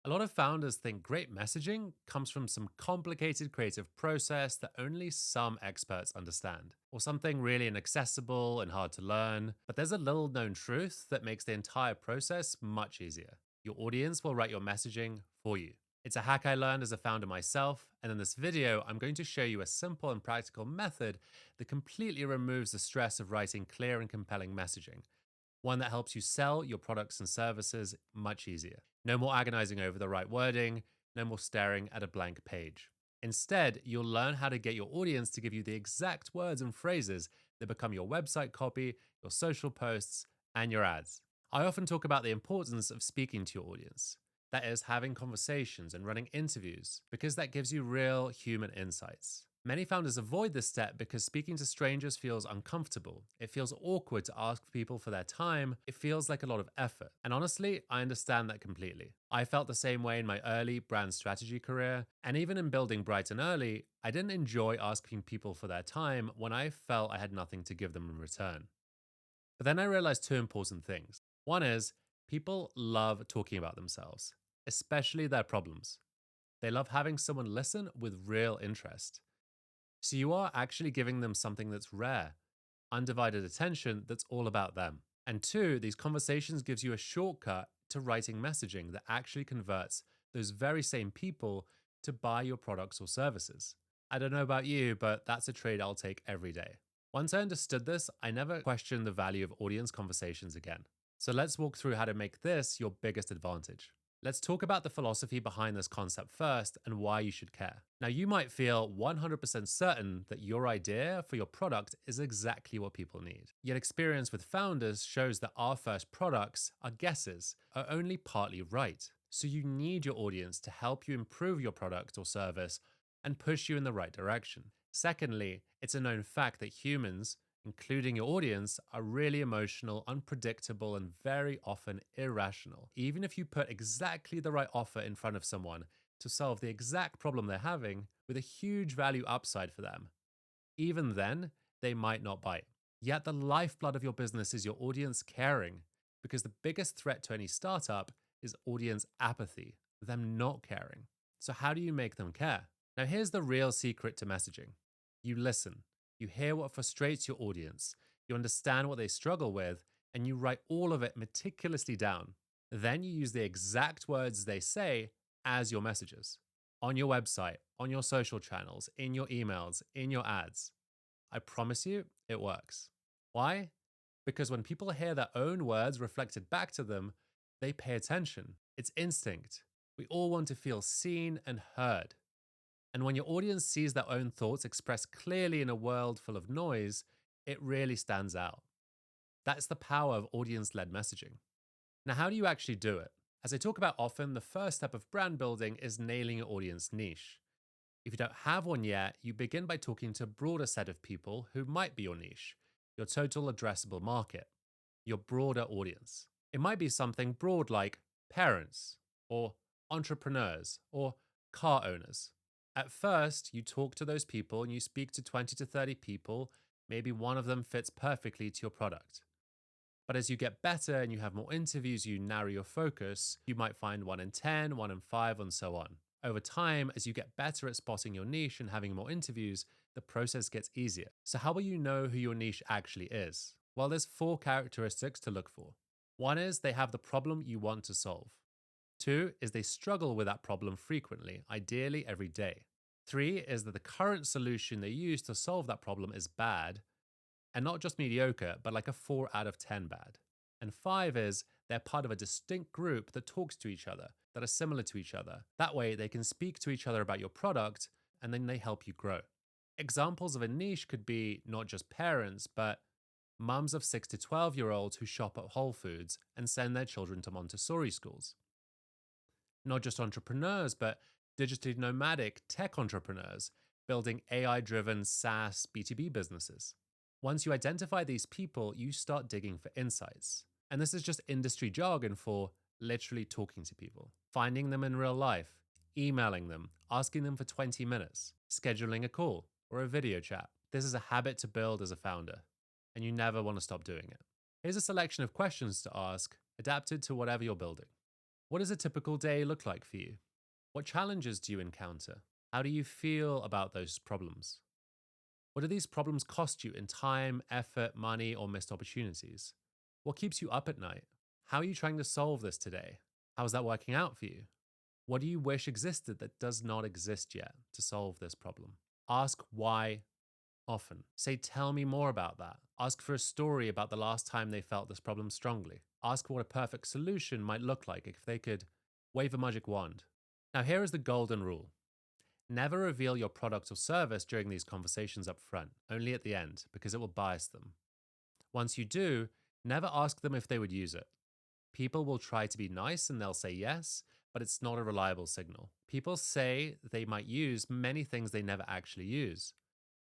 A lot of founders think great messaging comes from some complicated creative process that only some experts understand, or something really inaccessible and hard to learn. But there's a little known truth that makes the entire process much easier. Your audience will write your messaging for you. It's a hack I learned as a founder myself, and in this video, I'm going to show you a simple and practical method that completely removes the stress of writing clear and compelling messaging, one that helps you sell your products and services much easier. No more agonizing over the right wording, no more staring at a blank page. Instead, you'll learn how to get your audience to give you the exact words and phrases that become your website copy, your social posts, and your ads. I often talk about the importance of speaking to your audience. That is, having conversations and running interviews, because that gives you real human insights. Many founders avoid this step because speaking to strangers feels uncomfortable. It feels awkward to ask people for their time. It feels like a lot of effort. And honestly, I understand that completely. I felt the same way in my early brand strategy career. And even in building Bright and Early, I didn't enjoy asking people for their time when I felt I had nothing to give them in return. But then I realized two important things. One is people love talking about themselves, especially their problems. They love having someone listen with real interest. So you are actually giving them something that's rare, undivided attention that's all about them. And two, these conversations gives you a shortcut to writing messaging that actually converts those very same people to buy your products or services. I don't know about you, but that's a trade I'll take every day. Once I understood this, I never questioned the value of audience conversations again. So let's walk through how to make this your biggest advantage. Let's talk about the philosophy behind this concept first and why you should care. Now, you might feel 100% certain that your idea for your product is exactly what people need. Yet, experience with founders shows that our first products, our guesses, are only partly right. So, you need your audience to help you improve your product or service and push you in the right direction. Secondly, it's a known fact that humans, including your audience, are really emotional, unpredictable, and very often irrational. Even if you put exactly the right offer in front of someone to solve the exact problem they're having with a huge value upside for them, even then, they might not bite. Yet the lifeblood of your business is your audience caring, because the biggest threat to any startup is audience apathy, them not caring. So, how do you make them care? Now, here's the real secret to messaging. You listen. You hear what frustrates your audience, you understand what they struggle with, and you write all of it meticulously down. Then you use the exact words they say as your messages on your website, on your social channels, in your emails, in your ads. I promise you, it works. Why? Because when people hear their own words reflected back to them, they pay attention. It's instinct. We all want to feel seen and heard. And when your audience sees their own thoughts expressed clearly in a world full of noise, it really stands out. That's the power of audience led messaging. Now, how do you actually do it? As I talk about often, the first step of brand building is nailing your audience niche. If you don't have one yet, you begin by talking to a broader set of people who might be your niche, your total addressable market, your broader audience. It might be something broad like parents, or entrepreneurs, or car owners. At first, you talk to those people and you speak to 20 to 30 people. Maybe one of them fits perfectly to your product. But as you get better and you have more interviews, you narrow your focus. You might find 1 in 10, 1 in 5, and so on. Over time, as you get better at spotting your niche and having more interviews, the process gets easier. So, how will you know who your niche actually is? Well, there's 4 characteristics to look for. One is they have the problem you want to solve. 2 is they struggle with that problem frequently, ideally every day. 3 is that the current solution they use to solve that problem is bad, and not just mediocre, but like a 4 out of 10 bad. And 5 is they're part of a distinct group that talks to each other, that are similar to each other. That way, they can speak to each other about your product, and then they help you grow. Examples of a niche could be not just parents, but mums of 6 to 12-year-olds who shop at Whole Foods and send their children to Montessori schools. Not just entrepreneurs, but digitally nomadic tech entrepreneurs building AI driven SaaS B2B businesses. Once you identify these people, you start digging for insights. And this is just industry jargon for literally talking to people, finding them in real life, emailing them, asking them for 20 minutes, scheduling a call or a video chat. This is a habit to build as a founder, and you never want to stop doing it. Here's a selection of questions to ask, adapted to whatever you're building. What does a typical day look like for you? What challenges do you encounter? How do you feel about those problems? What do these problems cost you in time, effort, money, or missed opportunities? What keeps you up at night? How are you trying to solve this today? How is that working out for you? What do you wish existed that does not exist yet to solve this problem? Ask why often. Say, tell me more about that. Ask for a story about the last time they felt this problem strongly. Ask what a perfect solution might look like if they could wave a magic wand. Now, here is the golden rule. Never reveal your product or service during these conversations up front, only at the end, because it will bias them. Once you do, never ask them if they would use it. People will try to be nice and they'll say yes, but it's not a reliable signal. People say they might use many things they never actually use.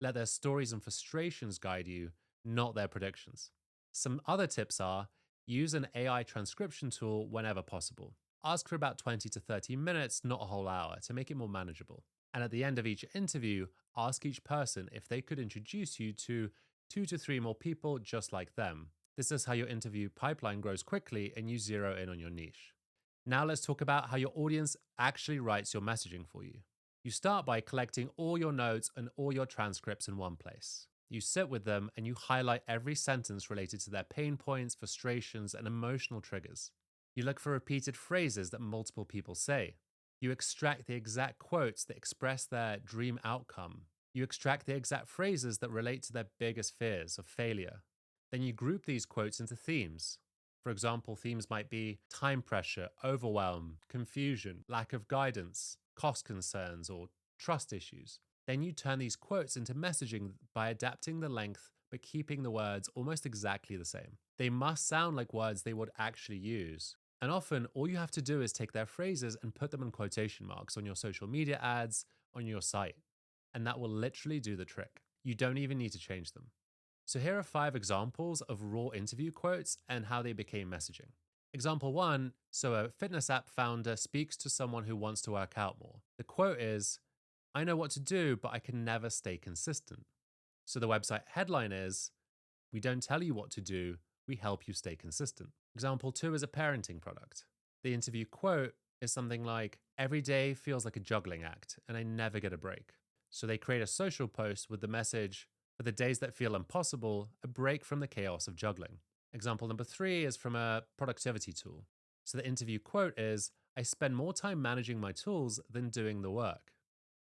Let their stories and frustrations guide you, not their predictions. Some other tips are use an AI transcription tool whenever possible. Ask for about 20 to 30 minutes, not a whole hour, to make it more manageable. And at the end of each interview, ask each person if they could introduce you to 2 to 3 more people just like them. This is how your interview pipeline grows quickly and you zero in on your niche. Now let's talk about how your audience actually writes your messaging for you. You start by collecting all your notes and all your transcripts in one place. You sit with them and you highlight every sentence related to their pain points, frustrations, and emotional triggers. You look for repeated phrases that multiple people say. You extract the exact quotes that express their dream outcome. You extract the exact phrases that relate to their biggest fears of failure. Then you group these quotes into themes. For example, themes might be time pressure, overwhelm, confusion, lack of guidance, cost concerns, or trust issues. Then you turn these quotes into messaging by adapting the length but keeping the words almost exactly the same. They must sound like words they would actually use. And often, all you have to do is take their phrases and put them in quotation marks on your social media ads, on your site. And that will literally do the trick. You don't even need to change them. So here are 5 examples of raw interview quotes and how they became messaging. Example 1, so a fitness app founder speaks to someone who wants to work out more. The quote is, I know what to do, but I can never stay consistent. So the website headline is, we don't tell you what to do, we help you stay consistent. Example 2 is a parenting product. The interview quote is something like, every day feels like a juggling act and I never get a break. So they create a social post with the message, for the days that feel impossible, a break from the chaos of juggling. Example number 3 is from a productivity tool. So the interview quote is, I spend more time managing my tools than doing the work.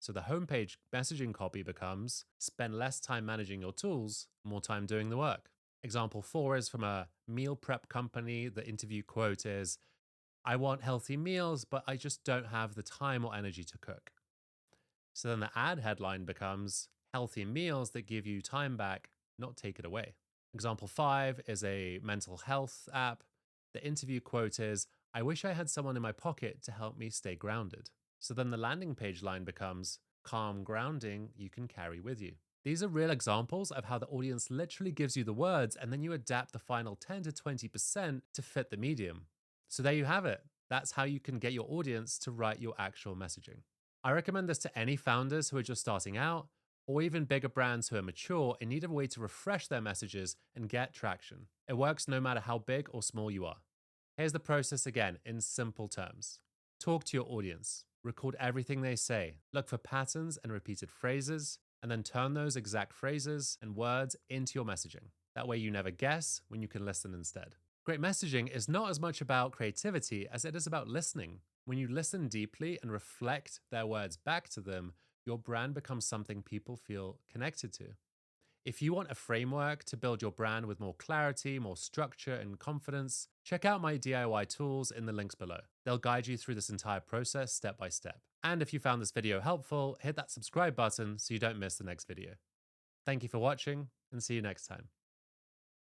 So the homepage messaging copy becomes, spend less time managing your tools, more time doing the work. Example 4 is from a meal prep company. The interview quote is, I want healthy meals, but I just don't have the time or energy to cook. So then the ad headline becomes, healthy meals that give you time back, not take it away. Example 5 is a mental health app. The interview quote is, I wish I had someone in my pocket to help me stay grounded. So then the landing page line becomes, calm grounding you can carry with you. These are real examples of how the audience literally gives you the words and then you adapt the final 10 to 20% to fit the medium. So there you have it. That's how you can get your audience to write your actual messaging. I recommend this to any founders who are just starting out, or even bigger brands who are mature and need a way to refresh their messages and get traction. It works no matter how big or small you are. Here's the process again in simple terms. Talk to your audience. Record everything they say. Look for patterns and repeated phrases, and then turn those exact phrases and words into your messaging. That way you never guess when you can listen instead. Great messaging is not as much about creativity as it is about listening. When you listen deeply and reflect their words back to them, your brand becomes something people feel connected to. If you want a framework to build your brand with more clarity, more structure, and confidence, check out my DIY tools in the links below. They'll guide you through this entire process step by step. And if you found this video helpful, hit that subscribe button so you don't miss the next video. Thank you for watching, and see you next time.